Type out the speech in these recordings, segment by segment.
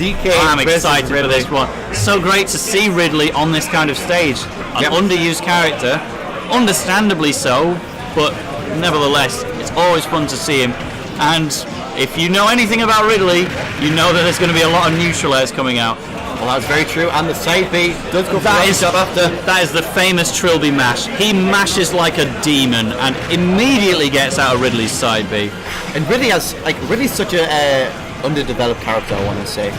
DK. I'm excited for this one. So great to see Ridley on this kind of stage. An underused character, understandably so, but nevertheless, it's always fun to see him. And if you know anything about Ridley, you know that there's going to be a lot of neutral airs coming out. Well, that's very true, and the side B does go for that shot after. That is the famous Trilliby mash. He mashes like a demon and immediately gets out of Ridley's side B. And Ridley's such a underdeveloped character, I want to say.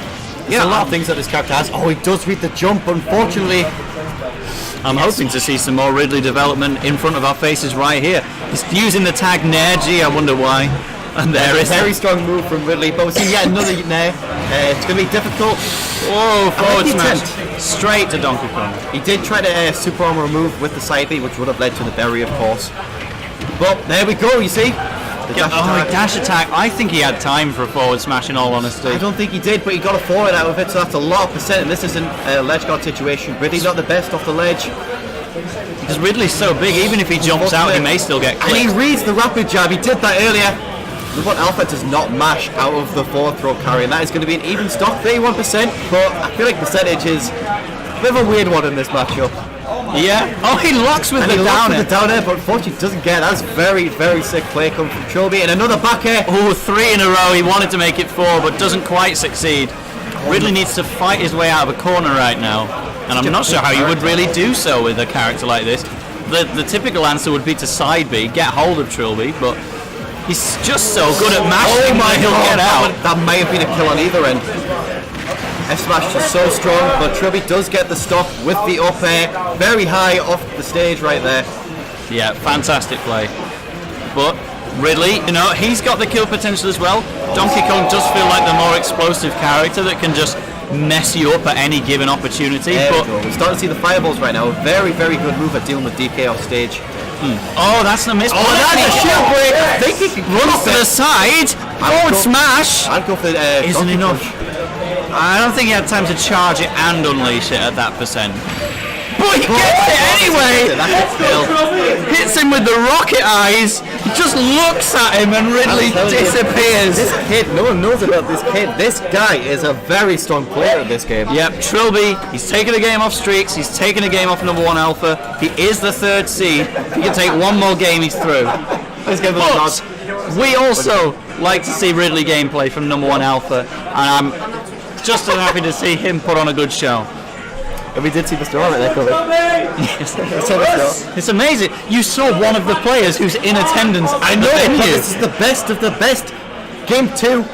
There's a lot of things that this character has. Oh, he does read the jump, unfortunately. I'm hoping to see some more Ridley development in front of our faces right here. He's using the tag Nair G, I wonder why. And there is a very strong move from Ridley, but we've seen yet another Nair. It's going to be difficult. Whoa, forward smash. Straight to Donkey Kong. He did try to super armor move with the side B, which would have led to the berry, of course. But there we go, you see. Dash attack. I think he had time for a forward smash, in all honesty. I don't think he did, but he got a forward out of it, so that's a lot of percent, and this isn't a ledge guard situation. Ridley's not the best off the ledge. Because Ridley's so big, even if he jumps out, he may still get clipped. And he reads the rapid jab, he did that earlier. No1.Alpha does not mash out of the forward throw carry, and that is going to be an even stock, 31%, but I feel like percentage is a bit of a weird one in this matchup. Yeah. Oh, he locks with the down air. But unfortunately doesn't get. That's very, very sick play coming from Trilliby, and another back air. Oh, 3 in a row. He wanted to make it 4, but doesn't quite succeed. Ridley needs to fight his way out of a corner right now, and I'm not sure how you would really do so with a character like this. The typical answer would be to side B, get hold of Trilliby, but he's just so good at mashing that he'll get out. That may have been a kill on either end. F-Smash is so strong, but Trilliby does get the stop with the up air, very high off the stage right there. Yeah, fantastic play. But Ridley, he's got the kill potential as well. Donkey Kong does feel like the more explosive character that can just mess you up at any given opportunity. We're starting to see the fireballs right now. Very, very good move at dealing with DK off stage. Oh, that's a miss. Oh, that's a shield break. I think he can run to the side. Forward smash. I'd go for isn't enough. I don't think he had time to charge it and unleash it at that percent. But he gets it anyway! Hits him with the rocket eyes, he just looks at him and Ridley disappears. This kid, no one knows about this kid. This guy is a very strong player in this game. Yep, Trilliby, he's taken a game off Streaks, he's taken a game off No1.Alpha. He is the 3rd seed. If he can take one more game, he's through. Let's give him a nod. We also like to see Ridley gameplay from No1.Alpha, and I'm just so happy to see him put on a good show. And we did see the star right there, yes. It's amazing. You saw one of the players who's in attendance. I know this is the best of the best. Game 2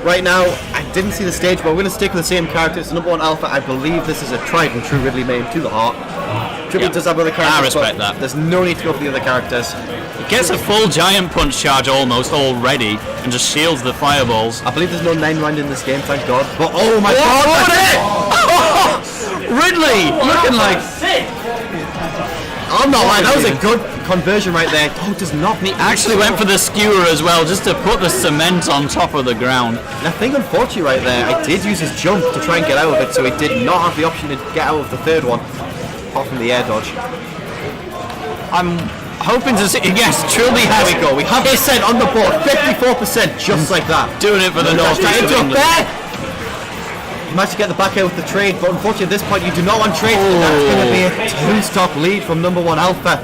right now. I didn't see the stage, but we're going to stick with the same characters. No1.Alpha, I believe this is a tried and true Ridley main to the heart. Trilliby does have other characters. I respect that. There's no need to go for the other characters. He gets a full giant punch charge almost already and just shields the fireballs. I believe there's no 9 round in this game, thank God. But oh my God, that's it! Ridley looking like I'm not lying, that was a good conversion right there. Oh, does not. He actually went for the skewer as well, just to put the cement on top of the ground. And I think unfortunately right there, I did use his jump to try and get out of it, so he did not have the option to get out of the 3rd one, apart from the air dodge. I'm hoping to see. Yes, Trilliby has. There we go. We have percent on the board. 54%, just like that. Doing it for the North East of England. You managed to get the back out with the trade, but unfortunately at this point you do not want trade. That's going to be a 2-stop lead from No1.Alpha.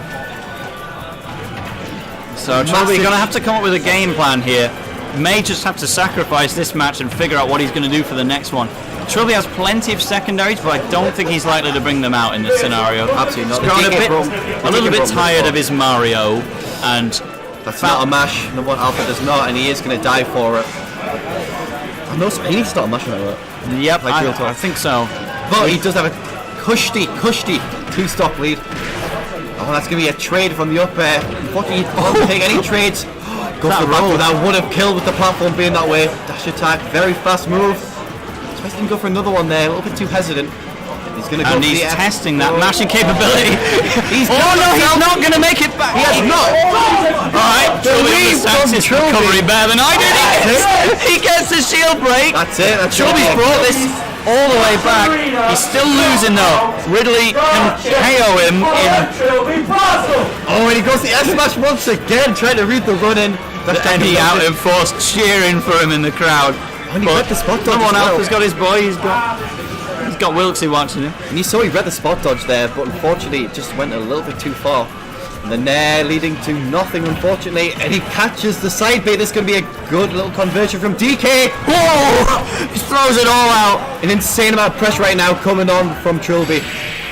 So Trilliby going to have to come up with a game plan here. May just have to sacrifice this match and figure out what he's going to do for the next one. Trilliby has plenty of secondaries, but I don't think he's likely to bring them out in this scenario. Absolutely not. He's a little bit tired of his Mario, and that's not a mash. No1.Alpha does not, and he is going to die for it. I know he needs to start mashing at it. Yep, I think so. But he does have a cushy 2-stop lead. Oh, that's going to be a trade from the up air. Unfortunately, he won't take any trades. Go for the back, that would have killed with the platform being that way. Dash attack, very fast move. He didn't go for another one there, a little bit too hesitant. He's going to go. And he's testing that mashing capability. He's not going to make it back. He has not. Alright, Trilliby understands his recovery better than I did. He gets a shield break. That's it. Trilliby's brought this all the way back. He's still losing though. Ridley can KO him in. Oh, and he goes the S-Smash once again, trying to read the run in. And he out in force cheering for him in the crowd. And he read the spot dodge. No1 as well. Alpha's got his boy. He's got Wilksy watching him. And you saw he read the spot dodge there, but unfortunately it just went a little bit too far. And the nair leading to nothing, unfortunately, and he catches the side B. This is going to be a good little conversion from DK. Whoa! He throws it all out. An insane amount of pressure right now coming on from Trilliby.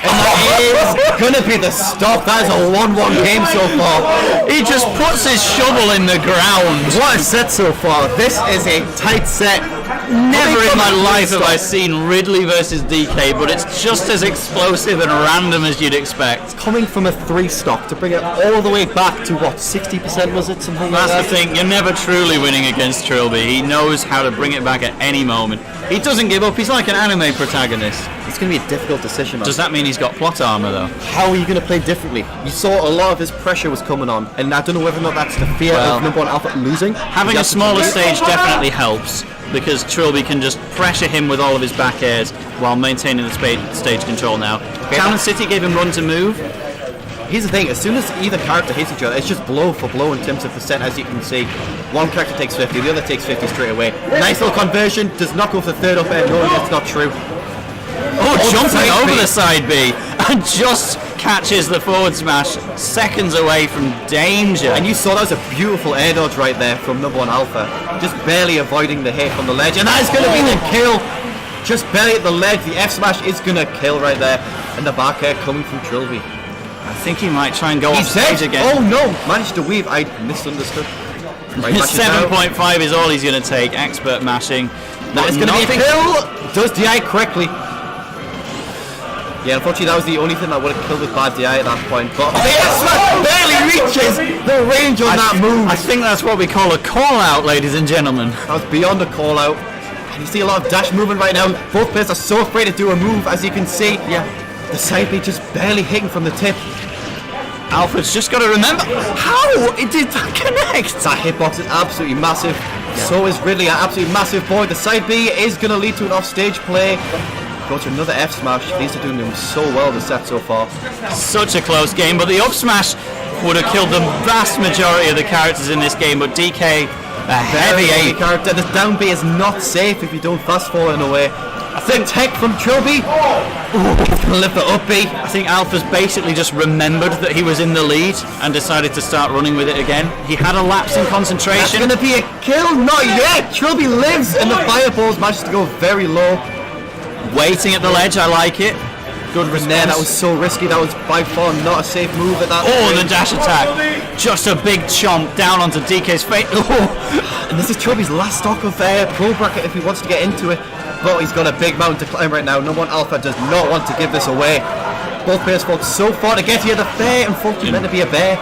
And that is going to be the stop. That is a 1-1 game so far. He just puts his shovel in the ground. What a set so far. This is a tight set. Never in my life have I seen Ridley versus DK, but it's just as explosive and random as you'd expect. Coming from a 3 stock to bring it all the way back to what, 60% was it? Something like that? That's the thing, you're never truly winning against Trilliby. He knows how to bring it back at any moment. He doesn't give up, he's like an anime protagonist. It's going to be a difficult decision. Does that mean he's got plot armor though? How are you going to play differently? You saw a lot of his pressure was coming on, and I don't know whether or not that's the fear of No1.Alpha losing. Having a smaller stage definitely helps, because Trilliby can just pressure him with all of his back airs while maintaining the stage control now. Cannon City gave him run to move. Here's the thing, as soon as either character hits each other, it's just blow for blow in terms of percent, as you can see. One character takes 50, the other takes 50 straight away. Nice little conversion, does not go for the third up air, no, that's not true. Oh, jumping over the side B, and just catches the forward smash, seconds away from danger. And you saw that was a beautiful air dodge right there from No1.Alpha, just barely avoiding the hit from the ledge, and that is going to be the kill. Just barely at the ledge, the F smash is going to kill right there, and the back air coming from Trilliby. I think he might try and go off stage again. Oh no, managed to weave, I misunderstood. Right, 7.5 is all he's going to take, expert mashing. That is going to be a kill. Does DI correctly. Yeah, unfortunately that was the only thing that would have killed with bad DI at that point. But the F-smash barely reaches the range on that move. I think that's what we call a call out, ladies and gentlemen. That was beyond a call out. And you see a lot of dash movement right now. Both players are so afraid to do a move, as you can see. Yeah, the side B just barely hitting from the tip. Alpha's just got to remember how it did that connect. That hitbox is absolutely massive. Yeah. So is Ridley, an absolutely massive boy. The side B is going to lead to an off-stage play. Go to another F smash. These are doing them so well this set so far. Such a close game, but the up smash would have killed the vast majority of the characters in this game. But DK, a heavy A character. The down B is not safe if you don't fast forward in a way. I think tech from Trilliby. Gonna lift the up B. I think Alpha's basically just remembered that he was in the lead and decided to start running with it again. He had a lapse in concentration. That's gonna be a kill. Not yet. Trilliby lives, and the fireballs managed to go very low. Waiting at the ledge, I like it. Good response. There, that was so risky. That was by far not a safe move at that point. The dash attack. Just a big chomp down onto DK's face. And this is Trilliby's last stock of pro bracket if he wants to get into it. But he's got a big mountain to climb right now. No1.Alpha does not want to give this away. Both players fought so far to get here. The fair, unfortunately, meant to be a bear.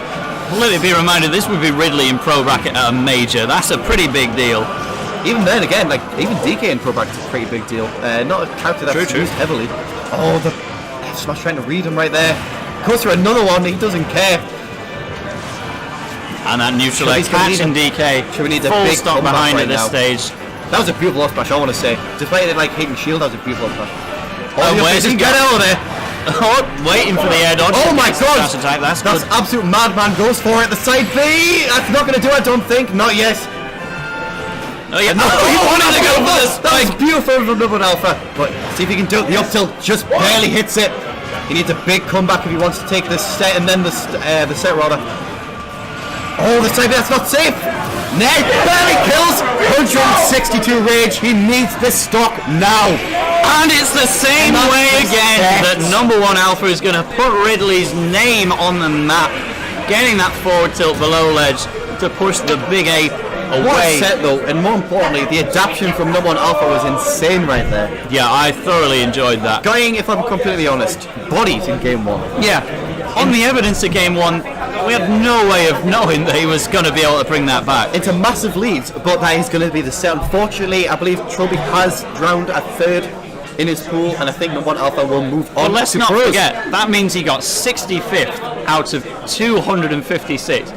Let it be reminded, this would be Ridley in pro bracket at a major. That's a pretty big deal. Even then, again, like even DK in pro bracket is a pretty big deal. Not a character that's used heavily. Oh, the F smash trying to read him right there. Goes for another one. He doesn't care. And that neutral air catching DK. Should we need a full big stop behind at this stage. That was a beautiful off smash, I want to say. Despite it like hitting shield, that was a beautiful off smash. Oh, where's he get out of there? Oh, waiting for the air dodge. Oh my god! Attack. That's absolute madman. Goes for it. The side B. That's not going to do it, I don't think. Not yet. Oh yeah. No, he wanted to go for this. That was beautiful from No1.Alpha. But see if he can do it. The up tilt just barely hits it. He needs a big comeback if he wants to take this set, and then the set rather. Oh, the side B. That's not safe. Ned barely kills. 162 rage. He needs this stock now. And it's the same way again that No1.Alpha is going to put Ridley's name on the map, getting that forward tilt below ledge to push the big A away. What a set though, and more importantly, the adaptation from No1.Alpha was insane right there. Yeah, I thoroughly enjoyed that. Going, if I'm completely honest, bodies in game 1. Yeah, on the evidence of game 1, we had no way of knowing that he was going to be able to bring that back. It's a massive lead, but that is going to be the set. Unfortunately, I believe Trilliby has drowned at third in his pool, and I think No1.Alpha will move on. But let's not forget, that means he got 65th out of 256.